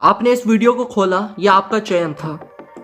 आपने इस वीडियो को खोला, यह आपका चयन था।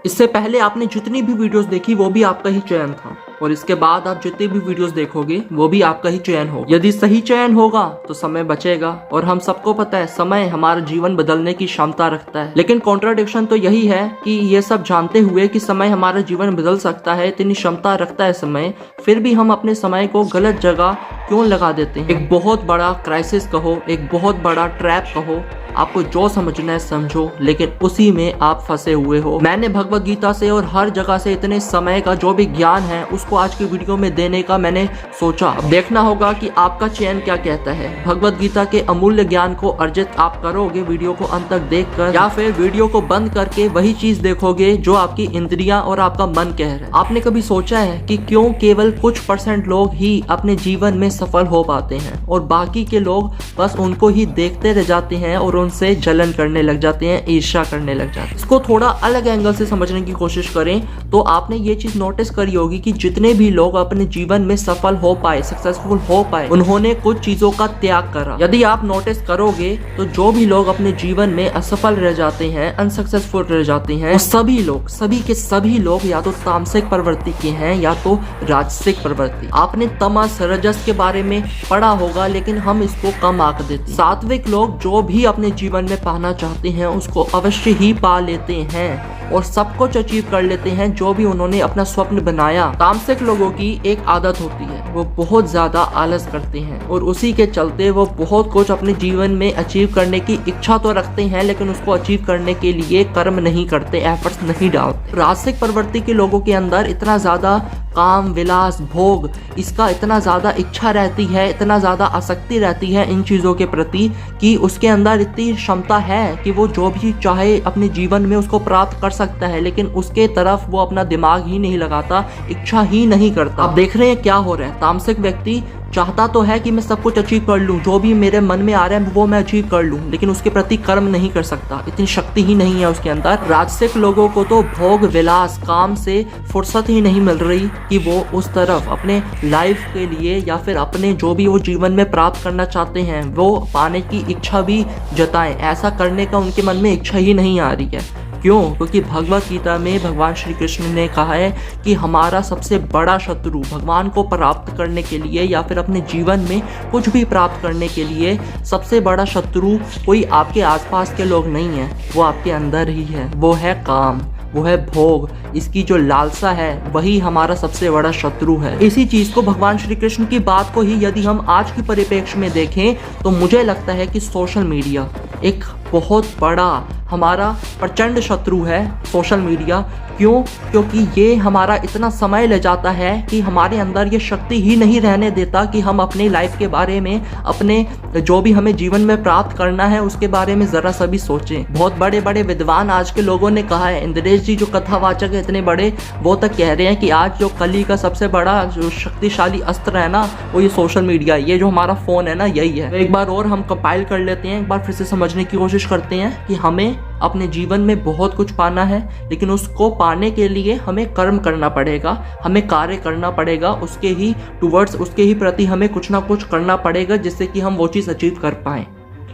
इससे पहले आपने जितनी भी वीडियोस देखी वो भी आपका ही चयन था, और इसके बाद आप जितनी भी वीडियोस देखोगे वो भी आपका ही चयन होगा। यदि सही चयन होगा तो समय बचेगा, और हम सबको पता है समय हमारा जीवन बदलने की क्षमता रखता है। लेकिन कॉन्ट्राडिक्शन तो यही है कि ये सब जानते हुए कि समय हमारा जीवन बदल सकता है, इतनी क्षमता रखता है समय, फिर भी हम अपने समय को गलत जगह क्यों लगा देते हैं। एक बहुत बड़ा क्राइसिस कहो, एक बहुत बड़ा ट्रैप कहो, आपको जो समझना है समझो, लेकिन उसी में आप फंसे हुए हो। मैंने भगवत गीता से और हर जगह से इतने समय का जो भी ज्ञान है उसको आज की वीडियो में देने का मैंने सोचा। अब देखना होगा कि आपका चयन क्या कहता है। भगवत गीता के अमूल्य ज्ञान को अर्जित आप करोगे वीडियो को अंत तक देखकर, या फिर वीडियो को बंद करके वही चीज देखोगे जो आपकी इंद्रियां और आपका मन कह रहा है। आपने कभी सोचा है कि क्यों केवल कुछ % लोग ही अपने जीवन में सफल हो पाते हैं और बाकी के लोग बस उनको ही देखते रह जाते हैं और उनसे जलन करने लग जाते हैं, ईर्ष्या करने लग जाते हैं। इसको थोड़ा अलग एंगल से समझने की कोशिश करें तो आपने ये चीज नोटिस करी होगी कि जितने भी लोग अपने जीवन में सफल हो पाए, सक्सेसफुल हो पाए, उन्होंने कुछ चीजों का त्याग करा। यदि आप नोटिस करोगे तो जो भी लोग अपने जीवन में असफल रह जाते हैं, अनसक्सेसफुल रह जाते हैं, वो सभी लोग, सभी के सभी लोग या तो तामसिक प्रवृत्ति के हैं या तो राजसिक प्रवृत्ति। आपने तमस रजस के बारे में पढ़ा होगा, लेकिन हम इसको कम आंक देते हैं। सात्विक लोग जो भी अपने जीवन में पाना चाहते हैं उसको अवश्य ही पा लेते हैं और सब कुछ अचीव कर लेते हैं जो भी उन्होंने अपना स्वप्न बनाया। तामसिक लोगों की एक आदत होती है, वो बहुत ज्यादा आलस करते हैं और उसी के चलते वो बहुत कुछ अपने जीवन में अचीव करने की इच्छा तो रखते हैं, लेकिन उसको अचीव करने के लिए कर्म नहीं करते, एफर्ट्स नहीं डालते। राजसिक प्रवृत्ति के लोगों के अंदर इतना ज्यादा काम विलास भोग, इसका इतना ज्यादा इच्छा रहती है, इतना ज्यादा आसक्ति रहती है इन चीजों के प्रति कि उसके अंदर इतनी क्षमता है कि वो जो भी चाहे अपने जीवन में उसको प्राप्त कर सकता है, लेकिन उसके तरफ वो अपना दिमाग ही नहीं लगाता, इच्छा ही नहीं करता। अब देख रहे हैं क्या हो रहा है। तामसिक व्यक्ति चाहता तो है कि मैं सब कुछ अचीव कर लूं, जो भी मेरे मन में आ रहा है वो मैं अचीव कर लूं, लेकिन उसके प्रति कर्म नहीं कर सकता, इतनी शक्ति ही नहीं है उसके अंदर। राजसिक लोगों को तो भोग विलास काम से फुर्सत ही नहीं मिल रही कि वो उस तरफ अपने लाइफ के लिए या फिर अपने जो भी वो जीवन में प्राप्त करना चाहते हैं वो पाने की इच्छा भी जताएं। ऐसा करने का उनके मन में इच्छा ही नहीं आ रही है। क्यों? क्योंकि भगवत गीता में भगवान श्री कृष्ण ने कहा है कि हमारा सबसे बड़ा शत्रु भगवान को प्राप्त करने के लिए या फिर अपने जीवन में कुछ भी प्राप्त करने के लिए सबसे बड़ा शत्रु कोई आपके आसपास के लोग नहीं है, वो आपके अंदर ही है। वो है काम, वो है भोग, इसकी जो लालसा है वही हमारा सबसे बड़ा शत्रु है। इसी चीज को भगवान श्री कृष्ण की बात को ही यदि हम आज की परिप्रेक्ष्य में देखें तो मुझे लगता है कि सोशल मीडिया एक बहुत बड़ा हमारा प्रचंड शत्रु है। सोशल मीडिया क्यों? क्योंकि ये हमारा इतना समय ले जाता है कि हमारे अंदर ये शक्ति ही नहीं रहने देता कि हम अपने लाइफ के बारे में, अपने जो भी हमें जीवन में प्राप्त करना है उसके बारे में जरा सा भी सोचें। बहुत बड़े बड़े विद्वान आज के लोगों ने कहा है, इंद्रेश जी जो कथावाचक है इतने बड़े, वो तक कह रहे हैं कि आज जो कली का सबसे बड़ा जो शक्तिशाली अस्त्र है ना वो ये सोशल मीडिया, ये जो हमारा फोन है ना यही है। एक बार और हम कंपाइल कर लेते हैं, एक बार फिर से समझने की कोशिश करते हैं कि हमें अपने जीवन में बहुत कुछ पाना है, लेकिन उसको पाने के लिए हमें कर्म करना पड़ेगा, हमें कार्य करना पड़ेगा, उसके ही टुवर्ड्स, उसके ही प्रति हमें कुछ ना कुछ करना पड़ेगा जिससे कि हम वो चीज़ अचीव कर पाएं।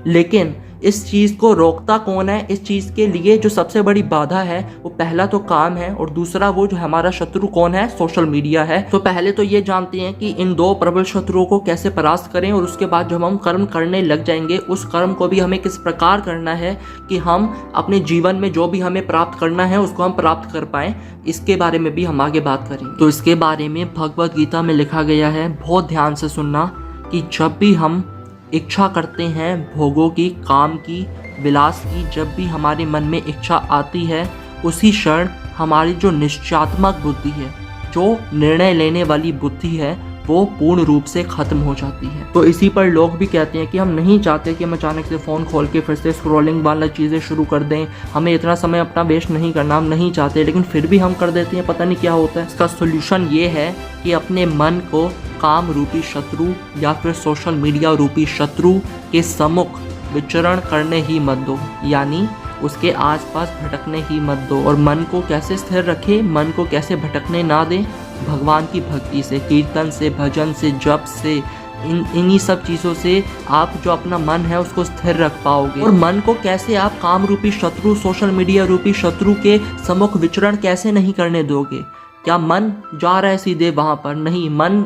लेकिन इस चीज़ को रोकता कौन है? इस चीज़ के लिए जो सबसे बड़ी बाधा है वो पहला तो काम है और दूसरा वो जो हमारा शत्रु कौन है? सोशल मीडिया है। तो पहले तो ये जानते हैं कि इन दो प्रबल शत्रुओं को कैसे परास्त करें, और उसके बाद जब हम कर्म करने लग जाएंगे उस कर्म को भी हमें किस प्रकार करना है कि हम अपने जीवन में जो भी हमें प्राप्त करना है उसको हम प्राप्त कर पाएं, इसके बारे में भी हम आगे बात करेंगे। तो इसके बारे में भगवत गीता में लिखा गया है, बहुत ध्यान से सुनना, कि जब भी हम इच्छा करते हैं भोगों की, काम की, विलास की, जब भी हमारे मन में इच्छा आती है उसी क्षण हमारी जो निश्चयात्मक बुद्धि है, जो निर्णय लेने वाली बुद्धि है, वो पूर्ण रूप से खत्म हो जाती है। तो इसी पर लोग भी कहते हैं कि हम नहीं चाहते कि हम अचानक से फ़ोन खोल के फिर से स्क्रॉलिंग वाला चीज़ें शुरू कर दें, हमें इतना समय अपना वेस्ट नहीं करना, हम नहीं चाहते, लेकिन फिर भी हम कर देते हैं, पता नहीं क्या होता है। इसका सोल्यूशन ये है कि अपने मन को काम रूपी शत्रु या फिर सोशल मीडिया रूपी शत्रु के सम्मुख विचरण करने ही मत दो, यानी उसके आसपास भटकने ही मत दो। और मन को कैसे स्थिर रखें, मन को कैसे भटकने ना दें? भगवान की भक्ति से, कीर्तन से, भजन से, जप से, इन्हीं सब चीज़ों से आप जो अपना मन है उसको स्थिर रख पाओगे। और मन को कैसे आप काम रूपी शत्रु, सोशल मीडिया रूपी शत्रु के सम्मुख विचरण कैसे नहीं करने दोगे? क्या मन जा रहा है सीधे वहाँ पर? नहीं, मन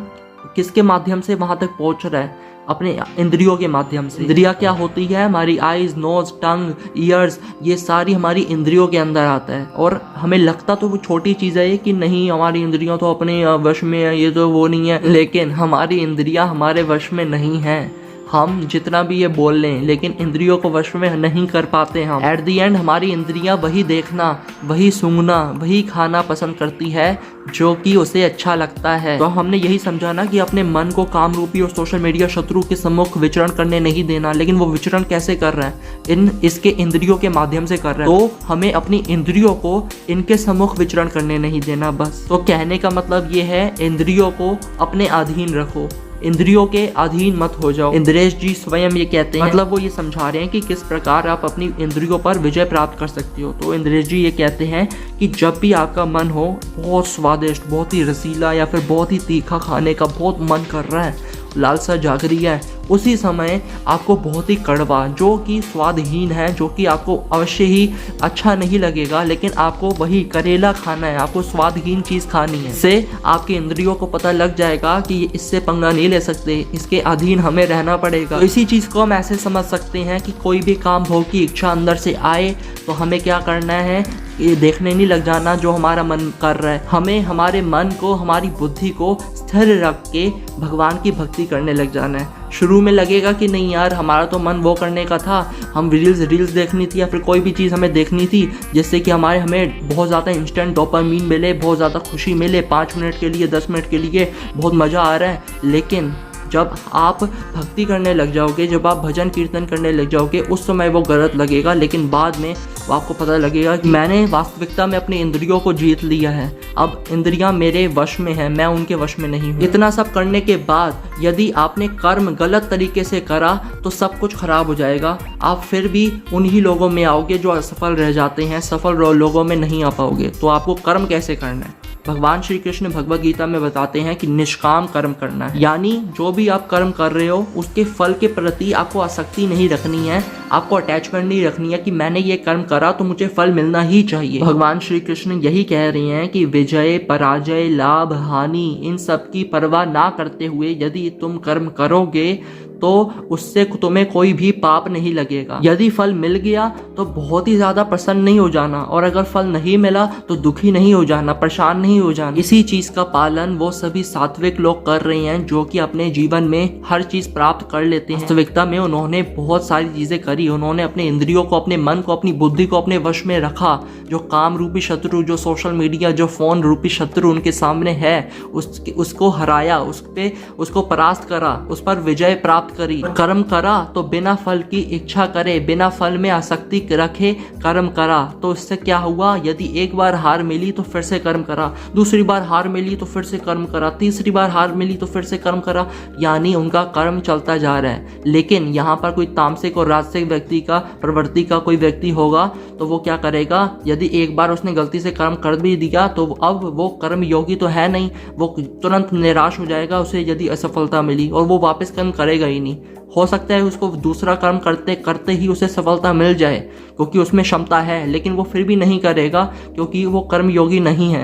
किसके माध्यम से वहाँ तक पहुँच रहा है? अपने इंद्रियों के माध्यम से। इंद्रियां क्या होती है? हमारी आईज, नोज, टंग, ईयर्स, ये सारी हमारी इंद्रियों के अंदर आता है। और हमें लगता तो वो छोटी चीज़ है कि नहीं हमारी इंद्रियां तो अपने वश में है, ये तो वो नहीं है, लेकिन हमारी इंद्रियां हमारे वश में नहीं है। हम जितना भी ये बोल लें लेकिन इंद्रियों को वश में नहीं कर पाते हम। एट दी एंड हमारी इंद्रियां वही देखना, वही सूंघना, वही खाना पसंद करती है जो कि उसे अच्छा लगता है। तो हमने यही समझा ना कि अपने मन को काम रूपी और सोशल मीडिया शत्रु के सम्मुख विचरण करने नहीं देना। लेकिन वो विचरण कैसे कर रहा है? इसके इंद्रियों के माध्यम से कर रहा है। तो हमें अपनी इंद्रियों को इनके सम्मुख विचरण करने नहीं देना बस। तो कहने का मतलब ये है, इंद्रियों को अपने अधीन रखो, इंद्रियों के अधीन मत हो जाओ। इंद्रेश जी स्वयं ये कहते हैं, मतलब वो ये समझा रहे हैं कि किस प्रकार आप अपनी इंद्रियों पर विजय प्राप्त कर सकते हो। तो इंद्रेश जी ये कहते हैं कि जब भी आपका मन हो बहुत स्वादिष्ट, बहुत ही रसीला या फिर बहुत ही तीखा खाने का बहुत मन कर रहा है, लालसा जाग रही है, उसी समय आपको बहुत ही कड़वा, जो कि स्वादहीन है, जो कि आपको अवश्य ही अच्छा नहीं लगेगा, लेकिन आपको वही करेला खाना है, आपको स्वादहीन चीज़ खानी है। इससे आपके इंद्रियों को पता लग जाएगा कि इससे पंगा नहीं ले सकते, इसके अधीन हमें रहना पड़ेगा। तो इसी चीज़ को हम ऐसे समझ सकते हैं कि कोई भी काम भोग की इच्छा अंदर से आए तो हमें क्या करना है, ये देखने नहीं लग जाना जो हमारा मन कर रहा है। हमें हमारे मन को, हमारी बुद्धि को स्थिर रख के भगवान की भक्ति करने लग जाना है। शुरू में लगेगा कि नहीं यार हमारा तो मन वो करने का था, हम रील्स देखनी थी या फिर कोई भी चीज़ हमें देखनी थी जिससे कि हमें बहुत ज़्यादा इंस्टेंट डोपामीन मिले, बहुत ज़्यादा खुशी मिले, 5 मिनट के लिए, 10 मिनट के लिए बहुत मज़ा आ रहा है। लेकिन जब आप भक्ति करने लग जाओगे, जब आप भजन कीर्तन करने लग जाओगे, उस समय वो गलत लगेगा, लेकिन बाद में आपको पता लगेगा कि मैंने वास्तविकता में अपनी इंद्रियों को जीत लिया है। अब इंद्रियां मेरे वश में है, मैं उनके वश में नहीं हूँ। इतना सब करने के बाद यदि आपने कर्म गलत तरीके से करा तो सब कुछ खराब हो जाएगा। आप फिर भी उन्हीं लोगों में आओगे जो असफल रह जाते हैं, सफल लोगों में नहीं आ पाओगे। तो आपको कर्म कैसे करना है? भगवान श्री कृष्ण भगवद गीता में बताते हैं कि निष्काम कर्म करना है, यानी जो भी आप कर्म कर रहे हो उसके फल के प्रति आपको आसक्ति नहीं रखनी है, आपको अटैचमेंट नहीं रखनी है कि मैंने ये कर्म करा तो मुझे फल मिलना ही चाहिए। भगवान श्री कृष्ण यही कह रहे हैं कि विजय, पराजय, लाभ, हानि, इन सब की परवाह ना करते हुए यदि तुम कर्म करोगे तो उससे तुम्हें कोई भी पाप नहीं लगेगा। यदि फल मिल गया तो बहुत ही ज्यादा प्रसन्न नहीं हो जाना, और अगर फल नहीं मिला तो दुखी नहीं हो जाना, परेशान नहीं हो जाना। इसी चीज का पालन वो सभी सात्विक लोग कर रहे हैं जो कि अपने जीवन में हर चीज प्राप्त कर लेते हैं। वास्तविकता में उन्होंने बहुत सारी चीजें करी, उन्होंने अपने इंद्रियों को, अपने मन को, अपनी बुद्धि को अपने वश में रखा। जो काम रूपी शत्रु, जो सोशल मीडिया, जो फोन रूपी शत्रु उनके सामने है, उसको हराया, उसको परास्त करा, उस पर विजय प्राप्त करी। कर्म करा तो बिना फल की इच्छा करे, बिना फल में आसक्ति रखे कर्म करा। तो इससे क्या हुआ? यदि एक बार हार मिली तो फिर से कर्म करा, दूसरी बार हार मिली तो फिर से कर्म करा, तीसरी बार हार मिली तो फिर से कर्म करा, यानी उनका कर्म चलता जा रहा है। लेकिन यहाँ पर कोई तामसिक और राजसिक व्यक्ति का, प्रवृत्ति का कोई व्यक्ति होगा तो वो क्या करेगा? यदि एक बार उसने गलती से कर्म कर भी दिया तो अब वो कर्म योगी तो है नहीं, वो तुरंत निराश हो जाएगा उसे यदि असफलता मिली, और वो वापस कर्म करेगा ही नहीं। हो सकता है उसको दूसरा कर्म करते करते ही उसे सफलता मिल जाए क्योंकि उसमें क्षमता है, लेकिन वो फिर भी नहीं करेगा क्योंकि वो कर्म योगी नहीं है।